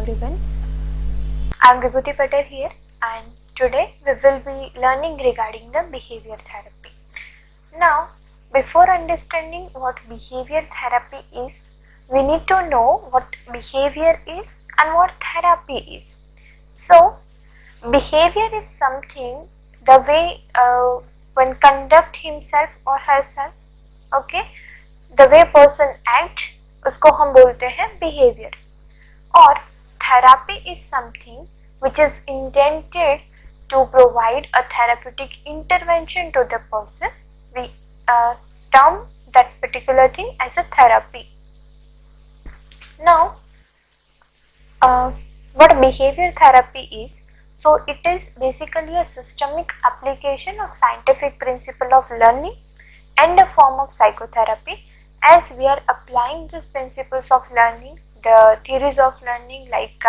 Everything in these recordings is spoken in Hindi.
everyone. I am Vibhuti Patel here, and today we will be learning regarding the behavior therapy. Now, before understanding what behavior therapy is, we need to know what behavior is and what therapy is. So, behavior is something the way one conduct himself or herself, okay, the way person act, उसको हम बोलते हैं behavior. और therapy is something which is intended to provide a therapeutic intervention to the person. We term that particular thing as a therapy. Now, what behavior therapy is? So it is basically a systemic application of scientific principle of learning and a form of psychotherapy, as we are applying these principles of learning, the theories of learning like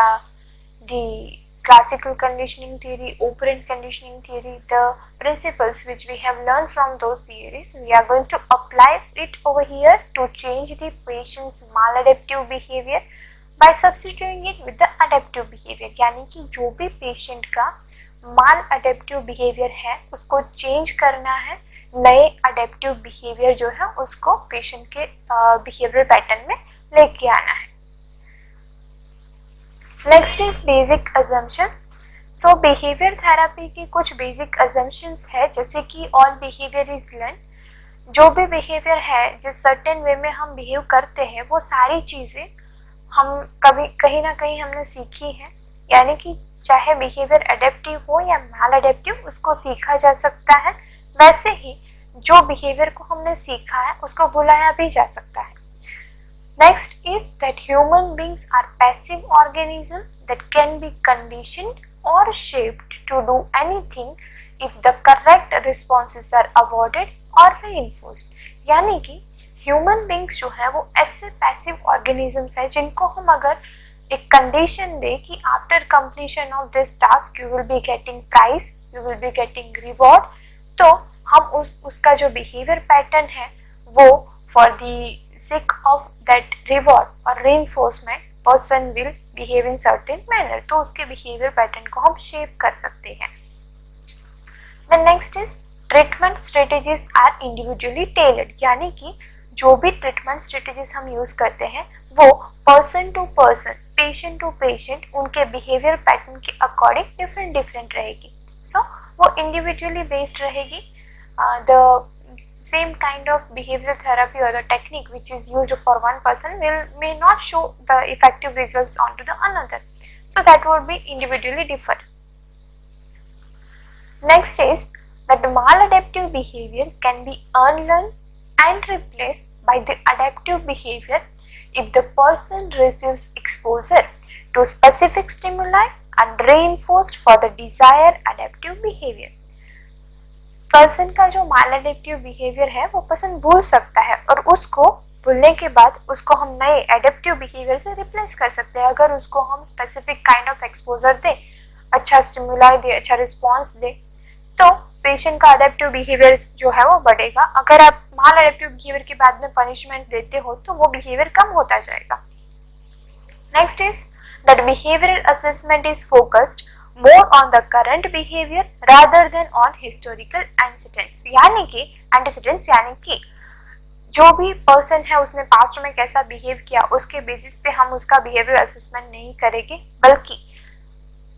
the classical conditioning theory, operant conditioning theory, the principles which we have learned from those theories, we are going to apply it over here to change the patient's maladaptive behavior by substituting it with the adaptive behavior. यानी कि जो भी पेशेंट का माल अडेप्टिव बिहेवियर है उसको चेंज करना है, नए अडेप्टिव बिहेवियर जो है उसको पेशेंट के बिहेवियर पैटर्न में लेके आना है. Next is basic assumption. So behaviour therapy की कुछ बेसिक अजम्पशंस है, जैसे कि ऑल बिहेवियर इज लर्न. जो भी बिहेवियर है, जिस सर्टेन वे में हम बिहेव करते हैं, वो सारी चीज़ें हम कभी कहीं ना कहीं हमने सीखी है. यानी कि चाहे बिहेवियर अडेप्टिव हो या माल अडेप्टिव, उसको सीखा जा सकता है. वैसे ही जो बिहेवियर को हमने सीखा है उसको भुलाया भी जा सकता है. Next is that human beings are passive organism that can be conditioned और shaped to do anything if the correct responses are awarded और रीइंफोर्स्ड. यानी कि ह्यूमन बीइंग्स जो है वो ऐसे पैसिव ऑर्गेनिजम्स है जिनको हम अगर एक कंडीशन दे कि after completion of this task you will be getting prize, you will be getting reward, तो हम उसका जो बिहेवियर पैटर्न है वो for the sake of that reward और reinforcement person will behave in certain manner, तो उसके बिहेवियर पैटर्न को हम शेप कर सकते हैं. The next is treatment strategies are individually tailored. यानी कि जो भी ट्रीटमेंट स्ट्रेटेजीज हम यूज करते हैं वो person to person, patient to patient, उनके बिहेवियर पैटर्न के अकॉर्डिंग डिफरेंट रहेगी. सो वो इंडिविजुअली बेस्ड रहेगी. द same kind of behavioral therapy or the technique which is used for one person may not show the effective results onto the another. So that would be individually different. Next is that the maladaptive behavior can be unlearned and replaced by the adaptive behavior if the person receives exposure to specific stimuli and reinforced for the desired adaptive behavior. Person का जो मालएडेप्टिव बिहेवियर है वो पर्सन भूल सकता है और उसको भूलने के बाद उसको हम नए एडेप्टिव बिहेवियर से रिप्लेस कर सकते हैं. अगर उसको हम स्पेसिफिक काइंड ऑफ एक्सपोजर दे, अच्छा स्टिमुलाई दे, अच्छा रिस्पॉन्स दे, तो पेशेंट का अडेप्टिव बिहेवियर जो है वो बढ़ेगा. अगर आप माल अडेप्टिव बिहेवियर के बाद में पनिशमेंट देते हो तो वो बिहेवियर कम होता जाएगा. Next is that behavioural assessment is focused more on the current behavior rather than on historical antecedents. यानी कि जो भी पर्सन है उसने पास्ट में कैसा बिहेव किया उसके बेसिस पे हम उसका बिहेवियर असेसमेंट नहीं करेंगे, बल्कि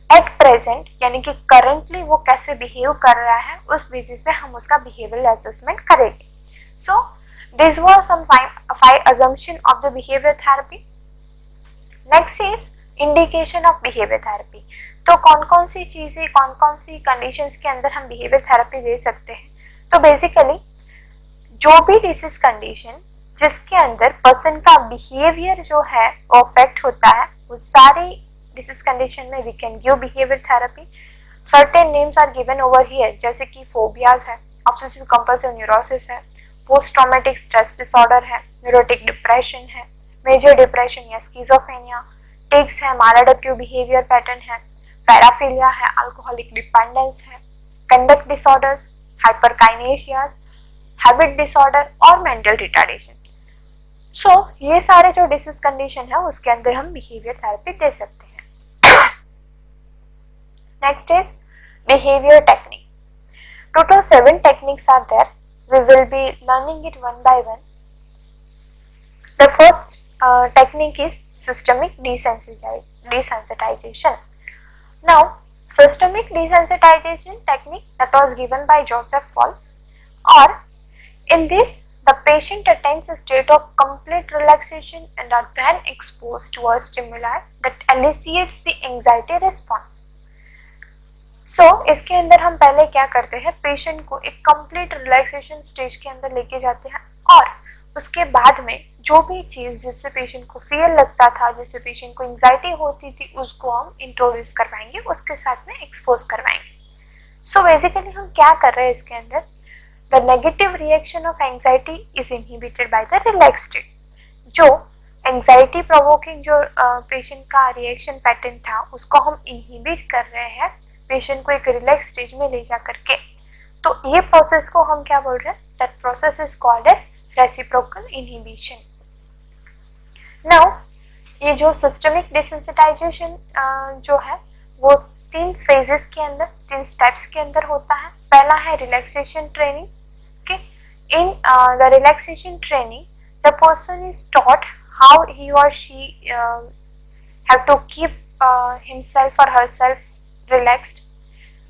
एट प्रेजेंट यानी कि करंटली वो कैसे बिहेव कर रहा है उस बेसिस पे हम उसका बिहेवियर असेसमेंट करेंगे. So this was some 5 assumption of the behavior therapy. Next is indication of behaviour therapy. तो कौन कौन सी चीज़ें, कौन कौन सी कंडीशंस के अंदर हम बिहेवियर थेरेपी दे सकते हैं. तो बेसिकली जो भी डिसीज कंडीशन जिसके अंदर पर्सन का बिहेवियर जो है वो अफेक्ट होता है, वो सारी डिसीज कंडीशन में we can give behaviour therapy. Certain names are given over here, जैसे कि फोबियाज है, ऑब्सेसिव कंपल्सिव न्यूरोसिस है, पोस्ट ट्रॉमेटिक स्ट्रेस डिसऑर्डर है, न्यूरोटिक डिप्रेशन है, मेजर डिप्रेशन या स्किज़ोफ्रेनिया, टिक्स है, मालएडेप्टिव बिहेवियर पैटर्न है, पैराफिलिया है, अल्कोहलिक डिपेंडेंस है, conduct disorders, hyperkinesias, habit disorder और मेंटल रिटार्डेशन. सो ये सारे जो डिसीज कंडीशन है उसके अंदर हम बिहेवियर थेरेपी दे सकते हैं. Next is behavior technique. Total 7 techniques are there. We will be learning it one by one. The first technique is systemic desensitization. Now, systemic desensitization technique that was given by Joseph Fall, or in this the patient attains a state of complete relaxation and are then exposed to a stimuli that elicits the anxiety response. इसके अंदर हम पहले क्या करते हैं, पेशेंट को एक कंप्लीट रिलैक्सेशन स्टेज के अंदर लेके जाते हैं और उसके बाद में जो भी चीज जिससे पेशेंट को फियर लगता था, जिससे पेशेंट को एंजाइटी होती थी, उसको हम इंट्रोड्यूस करवाएंगे, उसके साथ में एक्सपोज करवाएंगे। बेसिकली हम क्या कर रहे हैं इसके अंदर, the negative reaction of anxiety is inhibited by the relax state. जो एंजाइटी प्रोवोकिंग जो पेशेंट का रिएक्शन पैटर्न था उसको हम इनहिबिट कर रहे हैं पेशेंट को एक रिलैक्स स्टेज में ले जा करके। तो ये प्रोसेस को हम क्या बोल रहे हैं, that process is called as reciprocal inhibition. Now ये जो सिस्टमिक डिसेंसिटाइजेशन जो है वो 3 फेजेस के अंदर, 3 स्टेप्स के अंदर होता है। पहला है relaxation training. In the relaxation training the person is taught how he or she have to keep himself or herself relaxed.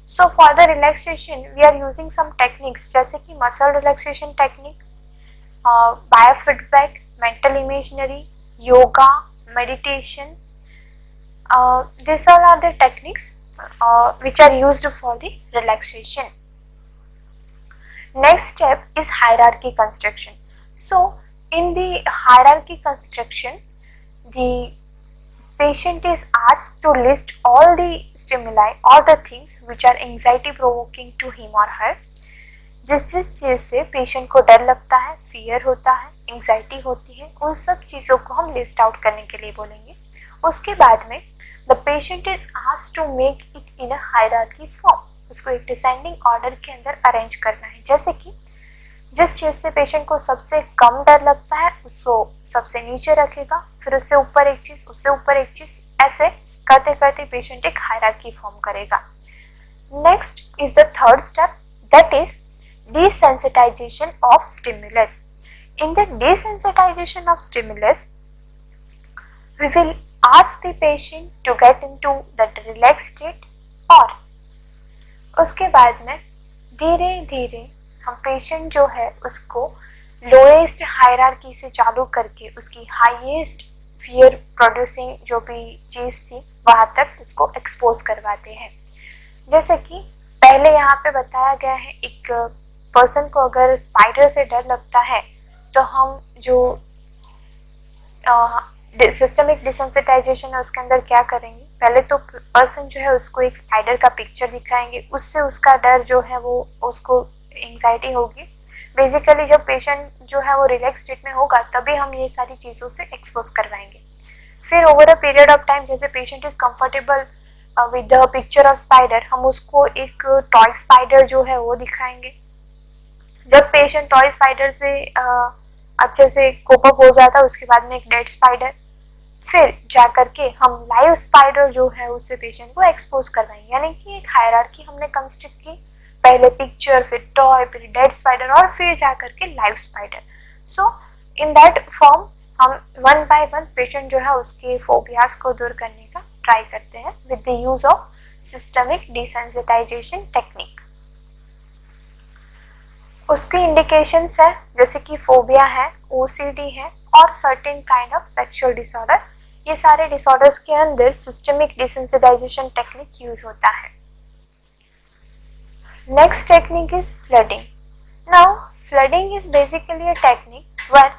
So for the relaxation we are using some techniques जैसे कि muscle relaxation technique, biofeedback, mental imaginary, yoga, meditation. These all are the techniques which are used for the relaxation. Next step is hierarchy construction. So in the hierarchy construction, the patient is asked to list all the stimuli, all the things which are anxiety provoking to him or her. जिस चीज से पेशेंट को डर लगता है, फियर होता है, एंजाइटी होती है, उन सब चीज़ों को हम लिस्ट आउट करने के लिए बोलेंगे। उसके बाद में the patient is asked to make it in a hierarchy form. उसको एक डिसेंडिंग ऑर्डर के अंदर अरेंज करना है। जैसे कि जिस चीज से पेशेंट को सबसे कम डर लगता है उसको सबसे नीचे रखेगा, फिर उससे ऊपर एक चीज, उससे ऊपर एक चीज, ऐसे करते करते पेशेंट एक हायरार्की फॉर्म करेगा। Next is the third step, that is desensitization of stimulus. In the desensitization of stimulus, we will ask the patient to get into that relaxed state और उसके बाद में धीरे धीरे हम पेशेंट जो है उसको लोएस्ट हायरार्की से चालू करके उसकी हाईएस्ट फियर प्रोड्यूसिंग जो भी चीज़ थी वहाँ तक उसको एक्सपोज करवाते हैं। जैसे कि पहले यहाँ पे बताया गया है, एक पर्सन को अगर स्पाइडर से डर लगता है तो हम जो सिस्टमिक डिसेंसिटाइजेशन है उसके अंदर क्या करेंगे, पहले तो पर्सन जो है उसको एक स्पाइडर का पिक्चर दिखाएंगे, उससे उसका डर जो है वो उसको एंजाइटी होगी। बेसिकली जब पेशेंट जो है वो रिलैक्स स्टेट में होगा तभी हम ये सारी चीज़ों से एक्सपोज करवाएंगे। फिर over a period of time जैसे patient is comfortable with the picture of spider, हम उसको एक टॉय स्पाइडर जो है वो दिखाएंगे। जब पेशेंट टॉय स्पाइडर से अच्छे से कोप अप हो जाता है उसके बाद में एक डेड स्पाइडर, फिर जा करके हम लाइव स्पाइडर जो है उससे पेशेंट को एक्सपोज करवाएंगे। यानी कि एक हायरार्की हमने कंस्ट्रक्ट की, पहले पिक्चर, फिर टॉय, फिर डेड स्पाइडर और फिर जा करके live spider. So in that form हम वन बाय वन पेशेंट जो है उसके फोबियाज को दूर करने का ट्राई करते हैं with the use of systemic desensitization technique. उसकी इंडिकेशंस है जैसे कि फोबिया है, ओसीडी है और certain kind of sexual disorder. ये सारे डिसऑर्डर्स के अंदर सिस्टमिक डिसेंसिटाइजेशन टेक्निक यूज होता है। Next technique is flooding. Now flooding is basically a technique where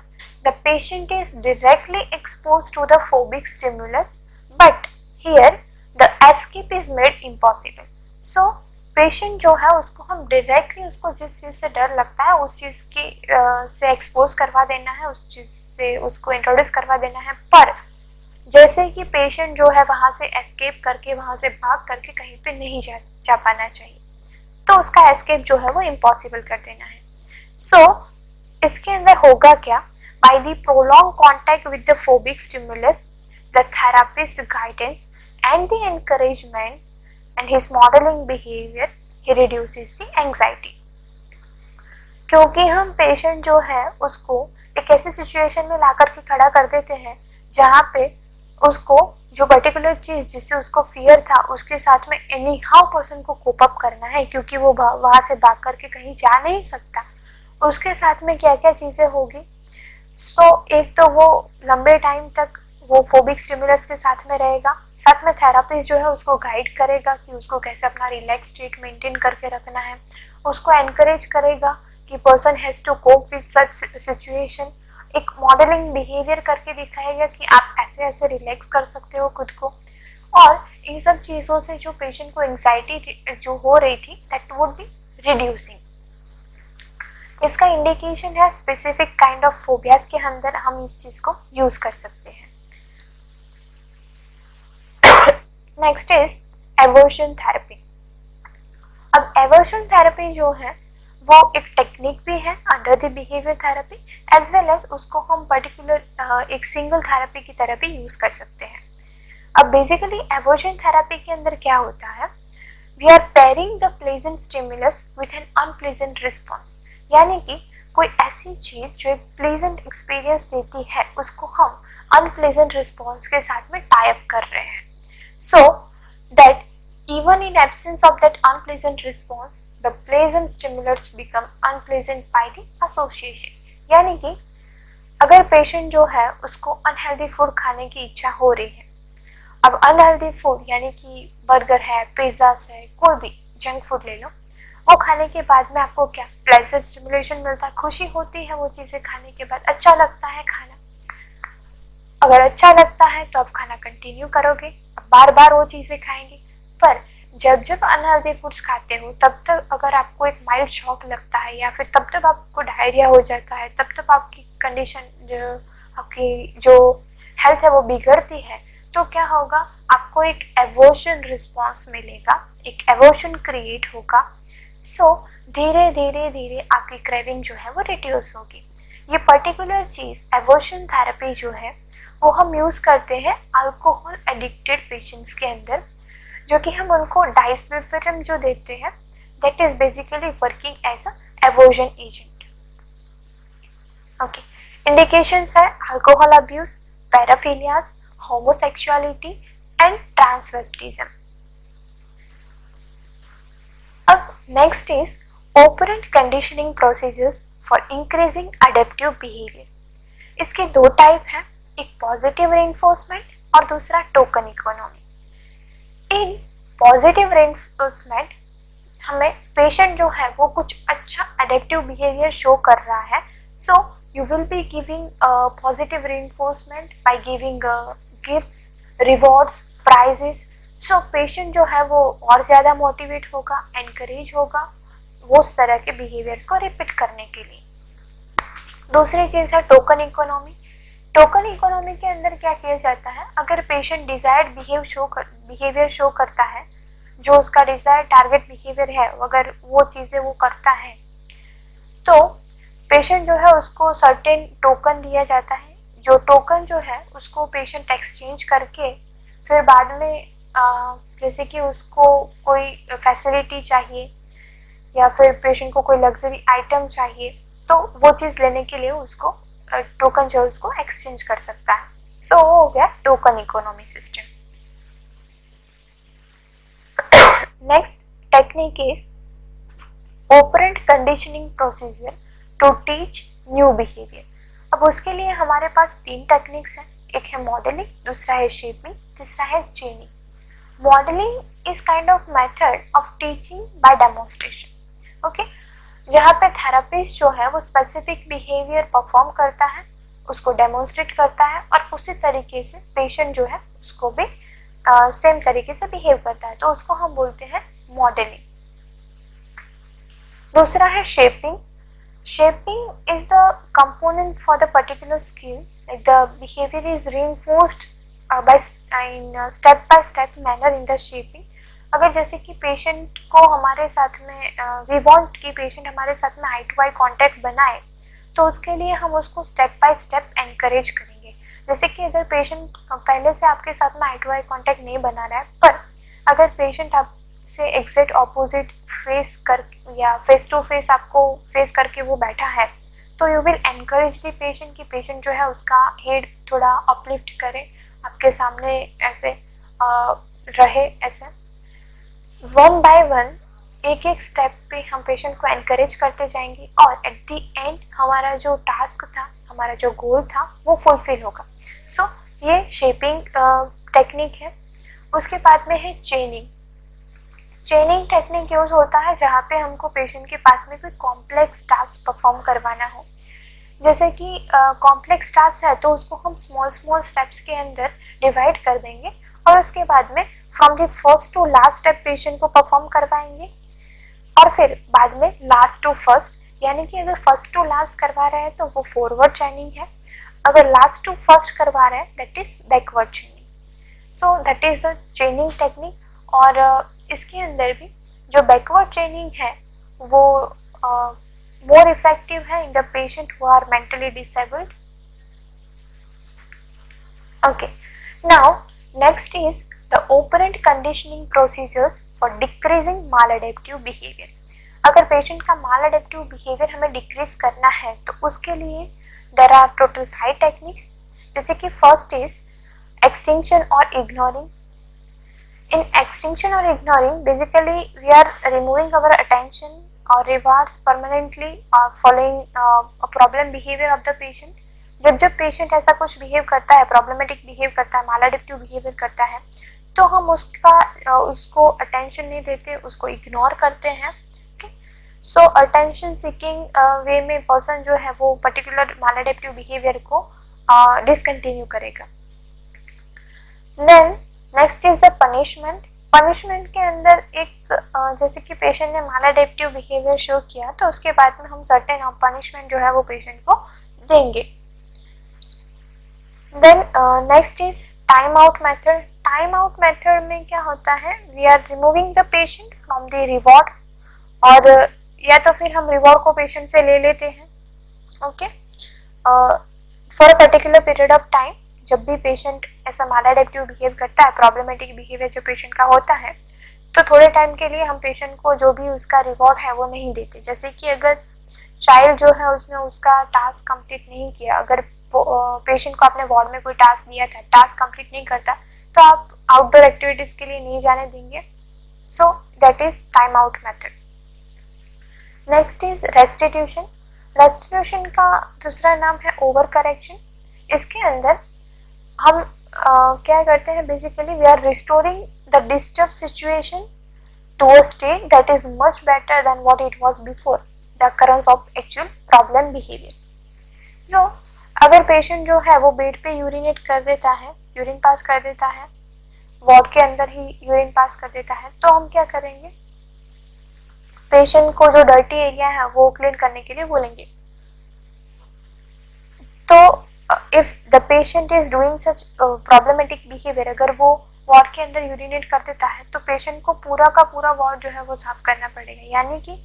the patient is directly exposed to the phobic stimulus but here the escape is made impossible. So patient जो है उसको हम डायरेक्टली उसको जिस चीज़ से डर लगता है उस चीज़ की से एक्सपोज करवा देना है, उस चीज़ से उसको इंट्रोड्यूस करवा देना है। पर जैसे कि पेशेंट जो है वहाँ से एस्केप करके, वहाँ से भाग करके कहीं पे नहीं जा पाना चाहिए, तो उसका एस्केप जो है वो इम्पॉसिबल कर देना है। सो इसके अंदर होगा क्या, by the prolong contact with the phobic stimulus, the therapist guidance and the encouragement, and his modeling behavior, he reduces the anxiety. क्योंकि हम पेशेंट जो है उसको एक ऐसी सिचुएशन में ला करके खड़ा कर देते हैं जहाँ पे उसको जो पर्टिकुलर चीज जिससे उसको फियर था उसके साथ में एनी हाउ पर्सन को कोप अप करना है, क्योंकि वो वहां से भाग करके कहीं जा नहीं सकता। उसके साथ में क्या क्या चीजें होगी। एक तो वो लंबे टाइम तक वो फोबिक स्टिमुलस के साथ में रहेगा, साथ में थेरापिस्ट जो है उसको गाइड करेगा कि उसको कैसे अपना रिलैक्स स्टेट मेंटेन करके रखना है, उसको एनकरेज करेगा कि person has to cope with such situation, एक मॉडलिंग बिहेवियर करके दिखाएगा कि आप ऐसे ऐसे रिलैक्स कर सकते हो खुद को। और इन सब चीज़ों से जो पेशेंट को एंग्जाइटी जो हो रही थी दैट वुड बी रिड्यूसिंग। इसका इंडिकेशन है स्पेसिफिक काइंड ऑफ फोबियाज के अंदर हम इस चीज को यूज कर सकते हैं। Next is aversion therapy. अब एवर्शन थेरेपी जो है वो एक टेक्निक भी है under the behaviour therapy, as well as उसको हम पर्टिकुलर एक सिंगल थेरेपी की तरह भी यूज कर सकते हैं। अब बेसिकली एवर्शन थेरेपी के अंदर क्या होता है, we are pairing the pleasant stimulus with an unpleasant response, यानी कि कोई ऐसी चीज जो एक प्लेजेंट एक्सपीरियंस देती है उसको हम अनप्लेजेंट रिस्पॉन्स के साथ में टाई अप कर रहे हैं, so that even in absence of that unpleasant response the pleasant stimulus become unpleasant by the association। यानी कि अगर पेशेंट जो है उसको अनहेल्दी फूड खाने की इच्छा हो रही है, अब अनहेल्दी फूड यानी कि बर्गर है, पिज्जा है, कोई भी जंक फूड ले लो, वो खाने के बाद में आपको क्या प्लेजेंट स्टिमुलेशन मिलता है, खुशी होती है वो चीजें खाने के बाद, अच्छा लगता है खाना। अगर अच्छा लगता है तो आप खाना कंटिन्यू करोगे, बार बार वो चीजें खाएंगे। पर जब जब अनहेल्दी फूड्स खाते हो तब तक अगर आपको एक माइल्ड शॉक लगता है या फिर तब तक आपको डायरिया हो जाता है, तब तक आपकी कंडीशन आपकी जो हेल्थ है वो बिगड़ती है, तो क्या होगा, आपको एक एवर्शन रिस्पॉन्स मिलेगा, एक एवर्शन क्रिएट होगा। सो धीरे धीरे धीरे आपकी क्रेविंग जो है वो रिड्यूस होगी। ये पर्टिकुलर चीज एवर्शन थेरेपी जो है वो हम यूज करते हैं अल्कोहल एडिक्टेड पेशेंट्स के अंदर, जो कि हम उनको डाइसल्फाइड जो देते हैं that is basically working as a aversion agent. Okay, indications है alcohol abuse, paraphilias, homosexuality and transvestism. अब next is operant conditioning procedures for increasing adaptive behaviour. इसके दो टाइप हैं, एक पॉजिटिव रेनफोर्समेंट और दूसरा token economy. In positive reinforcement हमें पेशेंट जो है वो कुछ अच्छा एडेप्टिव बिहेवियर शो कर रहा है, so you will be giving positive reinforcement by giving gifts, rewards, prizes. So patient जो है वो और ज़्यादा मोटिवेट होगा, एनकरेज होगा वो उस तरह के बिहेवियर्स को रिपीट करने के लिए। दूसरी चीज़ है टोकन इकोनॉमी। टोकन इकोनॉमी के अंदर क्या किया जाता है, अगर पेशेंट डिजायर्ड बिहेवियर शो करता है, जो उसका डिजायर्ड टारगेट बिहेवियर है, अगर वो चीज़ें वो करता है तो पेशेंट जो है उसको सर्टेन टोकन दिया जाता है। जो टोकन जो है उसको पेशेंट एक्सचेंज करके फिर बाद में जैसे कि उसको कोई फैसिलिटी चाहिए या फिर पेशेंट को कोई लग्जरी आइटम चाहिए तो वो चीज़ लेने के लिए उसको टोकन जो उसको एक्सचेंज कर सकता है। सो वो हो गया token economy system. Next technique is operant conditioning procedure to teach new behaviour. अब उसके लिए हमारे पास तीन टेक्निक्स हैं, एक है मॉडलिंग, दूसरा है शेपिंग, तीसरा है चेनिंग। Modelling is kind of method of teaching bye demonstration, okay, जहाँ पे थेरेपिस्ट जो है वो स्पेसिफिक बिहेवियर परफॉर्म करता है, उसको डेमोन्स्ट्रेट करता है और उसी तरीके से पेशेंट जो है उसको भी सेम तरीके से बिहेव करता है, तो उसको हम बोलते हैं मॉडलिंग। दूसरा है shaping. Shaping is the component for the particular skill, like the behaviour is reinforced in step by step manner in the shaping. अगर जैसे कि पेशेंट को हमारे साथ में वी वांट कि पेशेंट हमारे साथ में आई टू आई कांटेक्ट बनाए, तो उसके लिए हम उसको स्टेप बाय स्टेप एनकरेज करेंगे। जैसे कि अगर पेशेंट पहले से आपके साथ में आई टू आई कांटेक्ट नहीं बना रहा है, पर अगर पेशेंट से एग्जैक्ट ऑपोजिट फेस कर या फेस टू फेस आपको फेस करके वो बैठा है, तो you will encourage the patient कि पेशेंट जो है उसका हेड थोड़ा अपलिफ्ट करे, आपके सामने ऐसे रहे। ऐसे वन बाय वन एक एक स्टेप पे हम पेशेंट को एनकरेज करते जाएंगे और एट द एंड हमारा जो टास्क था, हमारा जो गोल था वो फुलफिल होगा। सो ये शेपिंग टेक्निक है। उसके बाद में है चेनिंग। चेनिंग टेक्निक यूज होता है जहाँ पे हमको पेशेंट के पास में कोई कॉम्प्लेक्स टास्क परफॉर्म करवाना हो। जैसे कि कॉम्प्लेक्स टास्क है तो उसको हम स्मॉल स्मॉल स्टेप्स के अंदर डिवाइड कर देंगे और उसके बाद में from the first to last step patient को परफॉर्म करवाएंगे और फिर बाद में लास्ट टू फर्स्ट, यानी कि अगर फर्स्ट टू लास्ट करवा रहे हैं तो वो फॉरवर्ड चेनिंग है, अगर लास्ट टू फर्स्ट करवा रहे हैं that is backward चेनिंग। So that is the चेनिंग technique. और इसके अंदर भी जो बैकवर्ड चेनिंग है वो more effective है in the patient who are mentally disabled. Okay, now next is the operant conditioning procedures for decreasing maladaptive behavior. अगर पेशेंट का maladaptive behavior हमें डिक्रीज करना है तो उसके लिए there are total 5 techniques, जैसे कि first is extinction or ignoring. In extinction or ignoring, basically we are removing our attention or rewards permanently following a problem behavior of the patient. जब पेशेंट ऐसा कुछ बिहेव करता है, प्रॉब्लमेटिक बिहेव करता है, मालाडिप्टिव बिहेवियर करता है, तो हम उसको अटेंशन नहीं देते, उसको इग्नोर करते हैं। Okay, so attention seeking way में पर्सन जो है वो पर्टिकुलर मालाडिप्टिव बिहेवियर को डिसकंटिन्यू करेगा। Then next is the punishment. Punishment के अंदर एक जैसे कि पेशेंट ने मालाडेप्टिव बिहेवियर शो किया तो उसके बाद में हम सर्टेन पनिशमेंट जो है वो पेशेंट को देंगे। Then next is time out method. Time out method में क्या होता है, we are removing the patient from the reward, और या तो फिर हम रिवॉर्ड को पेशेंट से ले लेते हैं। Okay, for a particular period of time. जब भी पेशेंट ऐसा मालाडेप्टिव बिहेव करता है, प्रॉब्लमेटिक बिहेवियर जो पेशेंट का होता है, तो थोड़े टाइम के लिए हम पेशेंट को जो भी उसका रिवॉर्ड है वो नहीं देते। जैसे कि अगर चाइल्ड जो है उसने उसका टास्क कंप्लीट नहीं किया, अगर पेशेंट को आपने वार्ड में कोई टास्क दिया था, टास्क कंप्लीट नहीं करता, तो आप आउटडोर एक्टिविटीज के लिए नहीं जाने देंगे। So that is time out method. Next is restitution. Restitution का दूसरा नाम है ओवर करेक्शन। इसके अंदर हम क्या करते हैं, basically we are restoring the disturb situation to a state that is much better than what it was before the occurrence of actual problem behaviour. जो अगर पेशेंट जो है वो बेड पे यूरिनेट कर देता है, यूरिन पास कर देता है, वार्ड के अंदर ही यूरिन पास कर देता है, तो हम क्या करेंगे, पेशेंट को जो डर्टी एरिया है वो क्लीन करने के लिए बोलेंगे। तो if the patient is doing such problematic behavior, अगर वो वार्ड के अंदर यूरिनेट कर देता है तो पेशेंट को पूरा का पूरा वार्ड जो है वो साफ करना पड़ेगा। यानी कि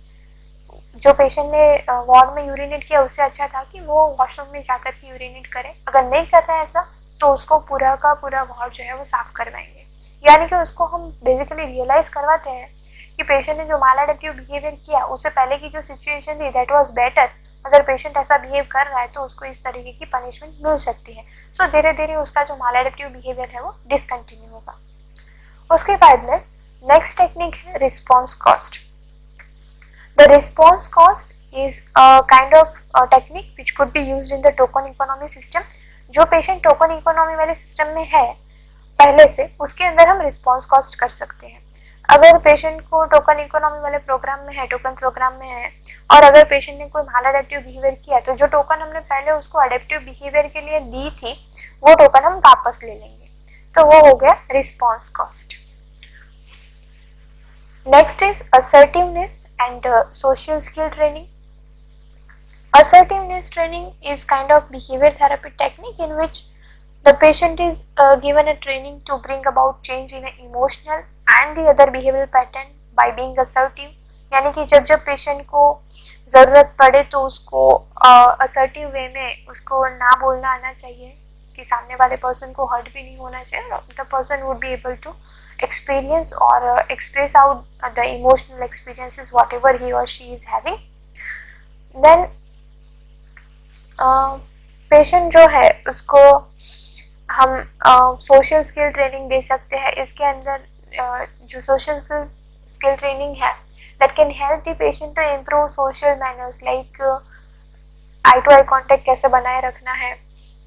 जो पेशेंट ने वार्ड में यूरिनेट किया उससे अच्छा था कि वो वॉशरूम में जाकर के यूरिनेट करे। अगर नहीं कर रहा है ऐसा तो उसको पूरा का पूरा वार्ड जो है वो साफ करवाएंगे। यानी कि उसको हम बेसिकली रियलाइज करवाते हैं कि पेशेंट ने जो मालाडेप्टिव बिहेवियर किया उससे पहले की जो सिचुएशन थी दैट वाज बेटर। अगर पेशेंट ऐसा बिहेव कर रहा है तो उसको इस तरीके की पनिशमेंट मिल सकती है। सो धीरे धीरे उसका जो मालाडेप्टिव बिहेवियर है वो डिसकंटिन्यू होगा। उसके बाद में नेक्स्ट टेक्निक है response cost. The response cost is a kind of technique which could be used in the token economy system. जो पेशेंट टोकन इकोनॉमी वाले सिस्टम में है पहले से, उसके अंदर हम रिस्पॉन्स कॉस्ट कर सकते हैं। अगर पेशेंट को टोकन इकोनॉमी वाले प्रोग्राम में है, टोकन प्रोग्राम में है, और अगर पेशेंट ने कोई मालाडेप्टिव बिहेवियर किया तो जो टोकन हमने पहले उसको अडेप्टिव बिहेवियर के लिए दी थी वो टोकन हम वापस ले लेंगे। तो वो हो गया response cost. Next is assertiveness and social skill training. Assertiveness training is kind of behavior therapy technique in which the patient is given a training to bring about change in an emotional and the other behavioral pattern by being assertive। यानी कि जब जब पेशेंट को ज़रूरत पड़े तो उसको असर्टिव वे में उसको ना बोलना आना चाहिए कि सामने वाले पर्सन को हर्ट भी नहीं होना चाहिए, the person would be able to experience or express out the emotional experiences whatever he or she is having. Then patient जो है उसको हम सोशल स्किल ट्रेनिंग दे सकते हैं. इसके अंदर जो सोशल स्किल ट्रेनिंग है that can help the patient to improve social manners like eye to eye contact कैसे बनाए रखना है,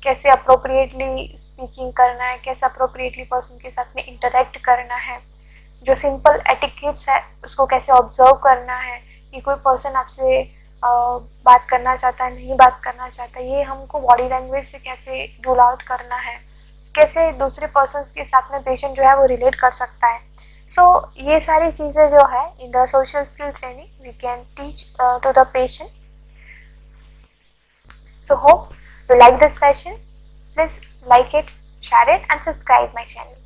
कैसे अप्रोप्रिएटली स्पीकिंग करना है, कैसे अप्रोप्रिएटली पर्सन के साथ में इंटरेक्ट करना है, जो सिंपल एटिकेट्स है उसको कैसे ऑब्जर्व करना है कि कोई पर्सन आपसे बात करना चाहता है, नहीं बात करना चाहता, ये हमको बॉडी लैंग्वेज से कैसे रूल आउट करना है, कैसे दूसरे पर्सन के साथ में पेशेंट जो है वो रिलेट कर सकता है. सो ये सारी चीज़ें जो है in the social skill training we can teach to the patient. So hope you like this session. Please like it, share it and subscribe my channel.